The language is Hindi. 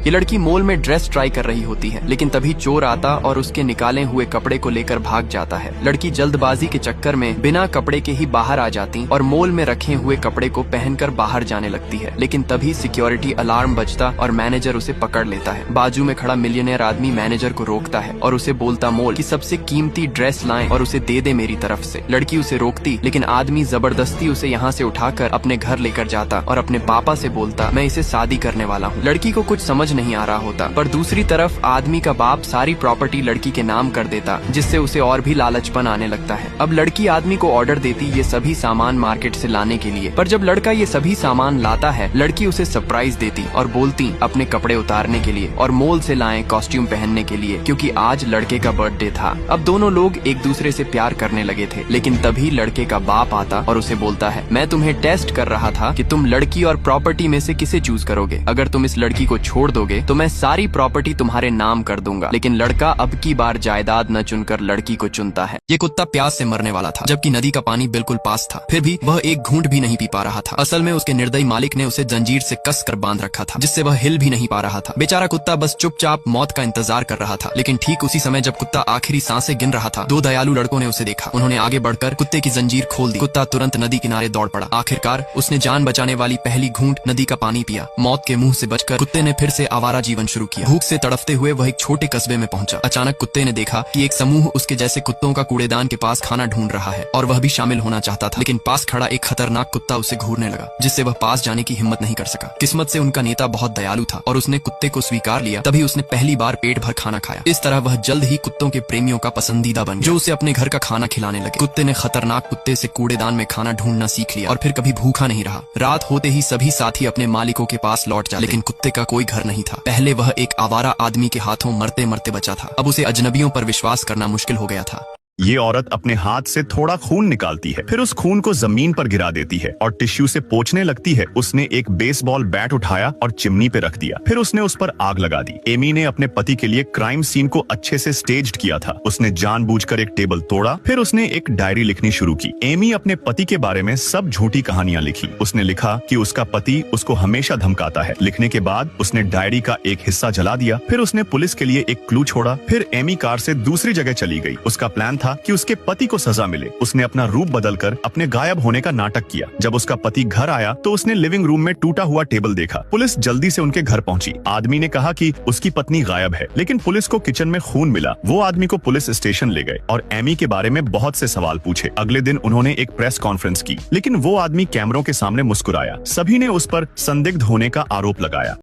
ये लड़की मॉल में ड्रेस ट्राई कर रही होती है, लेकिन तभी चोर आता और उसके निकाले हुए कपड़े को लेकर भाग जाता है। लड़की जल्दबाजी के चक्कर में बिना कपड़े के ही बाहर आ जाती और मॉल में रखे हुए कपड़े को पहनकर बाहर जाने लगती है, लेकिन तभी सिक्योरिटी अलार्म बजता और मैनेजर उसे पकड़ लेता है। बाजू में खड़ा मिलियनेयर आदमी मैनेजर को रोकता है और उसे बोलता मॉल की सबसे कीमती ड्रेस लाएं और उसे दे दे मेरी तरफ से। लड़की उसे रोकती, लेकिन आदमी जबरदस्ती उसे यहाँ से उठाकर अपने घर लेकर जाता और अपने पापा से बोलता मैं इसे शादी करने वाला हूँ। लड़की को कुछ समझ नहीं आ रहा होता, पर दूसरी तरफ आदमी का बाप सारी प्रॉपर्टी लड़की के नाम कर देता, जिससे उसे और भी लालचपन आने लगता है। अब लड़की आदमी को ऑर्डर देती ये सभी सामान मार्केट से लाने के लिए, पर जब लड़का ये सभी सामान लाता है, लड़की उसे सरप्राइज देती और बोलती अपने कपड़े उतारने के लिए और मॉल से लाएं कॉस्ट्यूम पहनने के लिए, क्योंकि आज लड़के का बर्थडे था। अब दोनों लोग एक दूसरे से प्यार करने लगे थे, लेकिन तभी लड़के का बाप आता और उसे बोलता है मैं तुम्हें टेस्ट कर रहा था कि तुम लड़की और प्रॉपर्टी में से किसे चूज करोगे। अगर तुम इस लड़की को छोड़ दोगे तो मैं सारी प्रॉपर्टी तुम्हारे नाम कर दूंगा। लेकिन लड़का अब की बार जायदाद न चुनकर लड़की को चुनता है। ये कुत्ता प्यास से मरने वाला था, जबकि नदी का पानी बिल्कुल पास था, फिर भी वह एक घूंट भी नहीं पी पा रहा था। असल में उसके निर्दयी मालिक ने उसे जंजीर से कस कर बांध रखा था, जिससे वह हिल भी नहीं पा रहा था। बेचारा कुत्ता बस चुपचाप मौत का इंतजार कर रहा था। लेकिन ठीक उसी समय जब कुत्ता आखिरी सांसें गिन रहा था, दो दयालु लड़कों ने उसे देखा। उन्होंने आगे बढ़कर कुत्ते की जंजीर खोल दी। कुत्ता तुरंत नदी किनारे दौड़ पड़ा। आखिरकार उसने जान बचाने वाली पहली घूंट नदी का पानी पिया। मौत के मुंह से बचकर कुत्ते ने फिर से आवारा जीवन शुरू किया। भूख से तड़पते हुए वह एक छोटे कस्बे में पहुंचा। अचानक कुत्ते ने देखा कि एक समूह उसके जैसे कुत्तों का कूड़ेदान के पास खाना ढूंढ रहा है और वह भी शामिल होना चाहता था। लेकिन पास खड़ा एक खतरनाक कुत्ता उसे घूरने लगा, जिससे वह पास जाने की हिम्मत नहीं कर सका। किस्मत से उनका नेता बहुत दयालु था और उसने कुत्ते को स्वीकार लिया। तभी उसने पहली बार पेट भर खाना खाया। इस तरह वह जल्द ही कुत्तों के प्रेमियों का पसंदीदा बन गया, जो उसे अपने घर का खाना खिलाने लगे। कुत्ते ने खतरनाक कुत्ते से कूड़ेदान में खाना ढूंढना सीख लिया और फिर कभी भूखा नहीं रहा। रात होते ही सभी साथी अपने मालिकों के पास लौट जाते, लेकिन कुत्ते का कोई घर नहीं था। पहले वह एक आवारा आदमी के हाथों मरते मरते बचा था। अब उसे अजनबियों पर विश्वास करना मुश्किल हो गया था। ये औरत अपने हाथ से थोड़ा खून निकालती है, फिर उस खून को जमीन पर गिरा देती है और टिश्यू से पोंछने लगती है। उसने एक बेसबॉल बैट उठाया और चिमनी पे रख दिया, फिर उसने उस पर आग लगा दी। एमी ने अपने पति के लिए क्राइम सीन को अच्छे से स्टेज्ड किया था। उसने जानबूझकर एक टेबल तोड़ा, फिर उसने एक डायरी लिखनी शुरू की। एमी अपने पति के बारे में सब झूठी कहानियां लिखी। उसने लिखा कि उसका पति उसको हमेशा धमकाता है। लिखने के बाद उसने डायरी का एक हिस्सा जला दिया। फिर उसने पुलिस के लिए एक क्लू छोड़ा। फिर एमी कार से दूसरी जगह चली गई। उसका प्लान था कि उसके पति को सजा मिले। उसने अपना रूप बदलकर अपने गायब होने का नाटक किया। जब उसका पति घर आया तो उसने लिविंग रूम में टूटा हुआ टेबल देखा। पुलिस जल्दी से उनके घर पहुंची। आदमी ने कहा कि उसकी पत्नी गायब है, लेकिन पुलिस को किचन में खून मिला। वो आदमी को पुलिस स्टेशन ले गए और एमी के बारे में बहुत से सवाल पूछे। अगले दिन उन्होंने एक प्रेस कॉन्फ्रेंस की, लेकिन वो आदमी कैमरों के सामने मुस्कुराया। सभी ने उस पर संदिग्ध होने का आरोप लगाया।